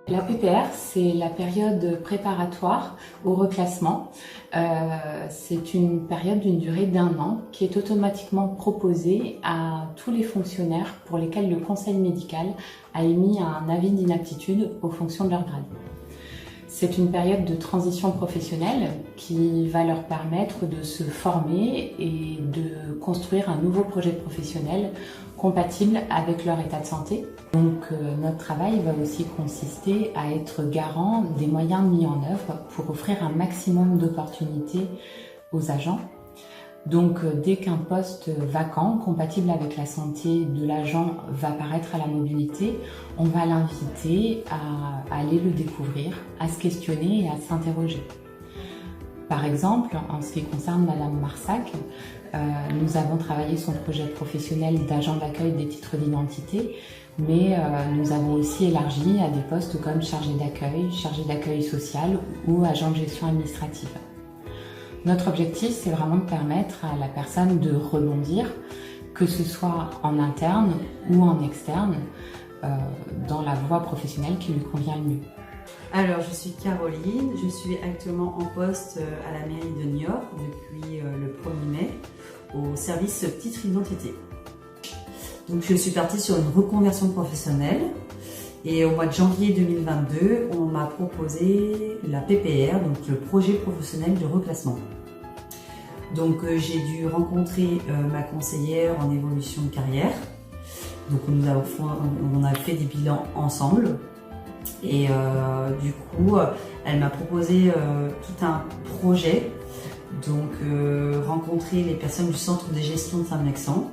La PPR, c'est la période préparatoire au reclassement. C'est une période d'une durée d'1 an qui est automatiquement proposée à tous les fonctionnaires pour lesquels le conseil médical a émis un avis d'inaptitude aux fonctions de leur grade. C'est une période de transition professionnelle qui va leur permettre de se former et de construire un nouveau projet professionnel compatible avec leur état de santé. Donc notre travail va aussi consister à être garant des moyens mis en œuvre pour offrir un maximum d'opportunités aux agents. Donc dès qu'un poste vacant, compatible avec la santé de l'agent, va apparaître à la mobilité, on va l'inviter à aller le découvrir, à se questionner et à s'interroger. Par exemple, en ce qui concerne Madame Marsac, nous avons travaillé son projet professionnel d'agent d'accueil des titres d'identité, mais nous avons aussi élargi à des postes comme chargé d'accueil social ou agent de gestion administrative. Notre objectif, c'est vraiment de permettre à la personne de rebondir, que ce soit en interne ou en externe, dans la voie professionnelle qui lui convient le mieux. Alors, je suis Caroline, je suis actuellement en poste à la mairie de Niort depuis le 1er mai au service titre identité. Donc, je suis partie sur une reconversion professionnelle et au mois de janvier 2022, on m'a proposé la PPR, donc le projet professionnel de reclassement. Donc, j'ai dû rencontrer ma conseillère en évolution de carrière. Donc, on a fait des bilans ensemble. Et du coup, elle m'a proposé tout un projet, donc rencontrer les personnes du centre de gestion de Saint-Mexan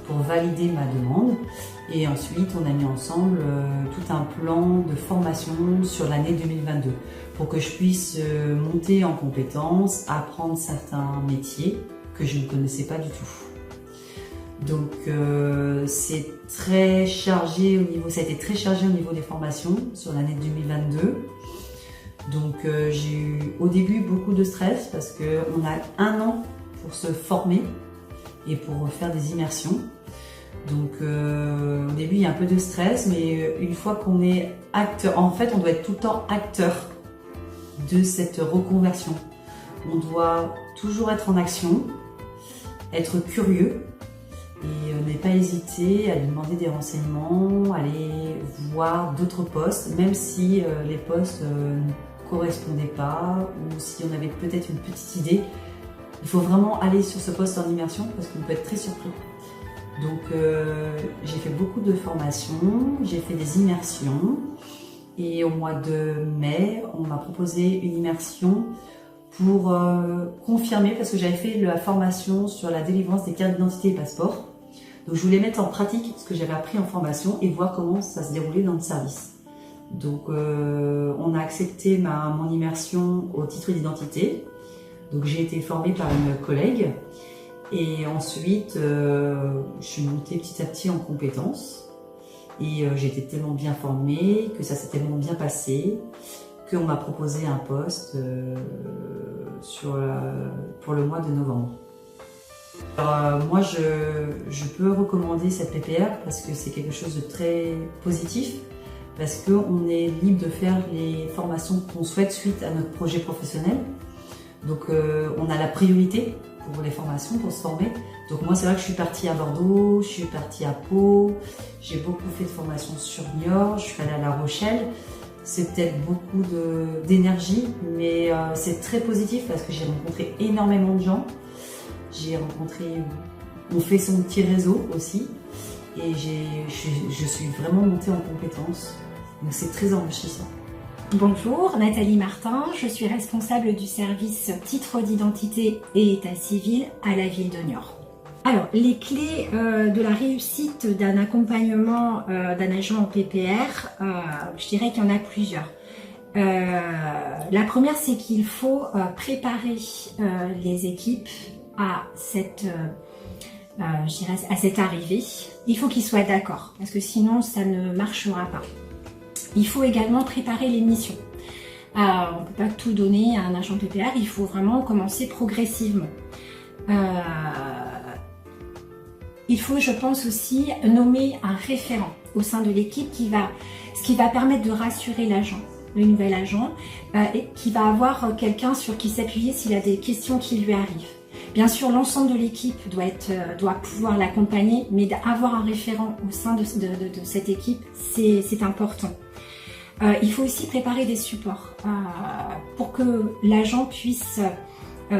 pour valider ma demande. Et ensuite, on a mis ensemble tout un plan de formation sur l'année 2022 pour que je puisse monter en compétences, apprendre certains métiers que je ne connaissais pas du tout. Donc c'est très chargé ça a été très chargé au niveau des formations sur l'année 2022. Donc j'ai eu au début beaucoup de stress parce qu'on a 1 an pour se former et pour faire des immersions. Donc au début il y a un peu de stress, mais une fois qu'on est acteur, en fait on doit être tout le temps acteur de cette reconversion. On doit toujours être en action, être curieux, et ne pas hésiter à lui demander des renseignements, aller voir d'autres postes, même si les postes ne correspondaient pas ou si on avait peut-être une petite idée. Il faut vraiment aller sur ce poste en immersion parce qu'on peut être très surpris. Donc j'ai fait beaucoup de formations, j'ai fait des immersions et au mois de mai, on m'a proposé une immersion pour confirmer, parce que j'avais fait la formation sur la délivrance des cartes d'identité et passeports. Donc je voulais mettre en pratique ce que j'avais appris en formation et voir comment ça se déroulait dans le service. Donc on a accepté mon immersion au titre d'identité. Donc j'ai été formée par une collègue et ensuite je suis montée petit à petit en compétences et j'ai été tellement bien formée que ça s'est tellement bien passé qu'on m'a proposé un poste pour le mois de novembre. Alors, moi, je peux recommander cette PPR parce que c'est quelque chose de très positif, parce qu'on est libre de faire les formations qu'on souhaite suite à notre projet professionnel. Donc, on a la priorité pour les formations, pour se former. Donc, moi, c'est vrai que je suis partie à Bordeaux, je suis partie à Pau, j'ai beaucoup fait de formations sur Niort, je suis allée à La Rochelle. C'est peut-être beaucoup d'énergie, mais c'est très positif parce que j'ai rencontré énormément de gens. On fait son petit réseau aussi et je suis vraiment montée en compétences, donc c'est très enrichissant. Bonjour, Nathalie Martin, je suis responsable du service titre d'identité et état civil à la ville de Niort. Alors, les clés de la réussite d'un accompagnement d'un agent en PPR, je dirais qu'il y en a plusieurs. La première, c'est qu'il faut préparer les équipes à cette arrivée. Il faut qu'ils soient d'accord, parce que sinon ça ne marchera pas. Il faut également préparer les missions. On ne peut pas tout donner à un agent PPR, il faut vraiment commencer progressivement. il faut, je pense aussi, nommer un référent au sein de l'équipe ce qui va permettre de rassurer l'agent, le nouvel agent, et qui va avoir quelqu'un sur qui s'appuyer s'il a des questions qui lui arrivent. Bien sûr, l'ensemble de l'équipe doit pouvoir l'accompagner, mais d'avoir un référent au sein de cette équipe, c'est important. Il faut aussi préparer des supports pour que l'agent puisse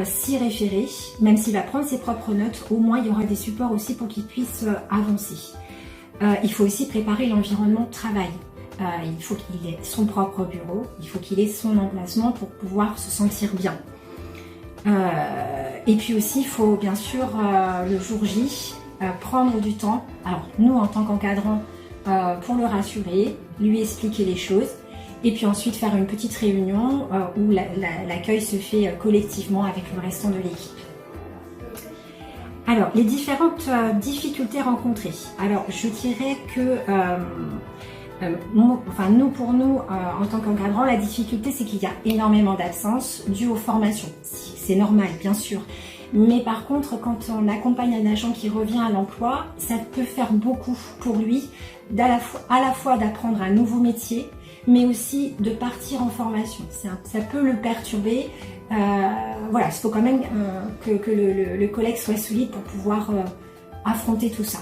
s'y référer, même s'il va prendre ses propres notes, au moins il y aura des supports aussi pour qu'il puisse avancer. Il faut aussi préparer l'environnement de travail. Il faut qu'il ait son propre bureau, il faut qu'il ait son emplacement pour pouvoir se sentir bien. Et puis aussi, il faut bien sûr le jour J prendre du temps. Alors nous, en tant qu'encadrants, pour le rassurer, lui expliquer les choses, et puis ensuite faire une petite réunion où l'accueil se fait collectivement avec le restant de l'équipe. Alors, les différentes difficultés rencontrées. Alors, je dirais que pour nous, en tant qu'encadrants, la difficulté, c'est qu'il y a énormément d'absences dues aux formations. C'est normal, bien sûr. Mais par contre, quand on accompagne un agent qui revient à l'emploi, ça peut faire beaucoup pour lui, à la fois d'apprendre un nouveau métier, mais aussi de partir en formation. Ça peut le perturber. Voilà, il faut quand même que le collègue soit solide pour pouvoir affronter tout ça.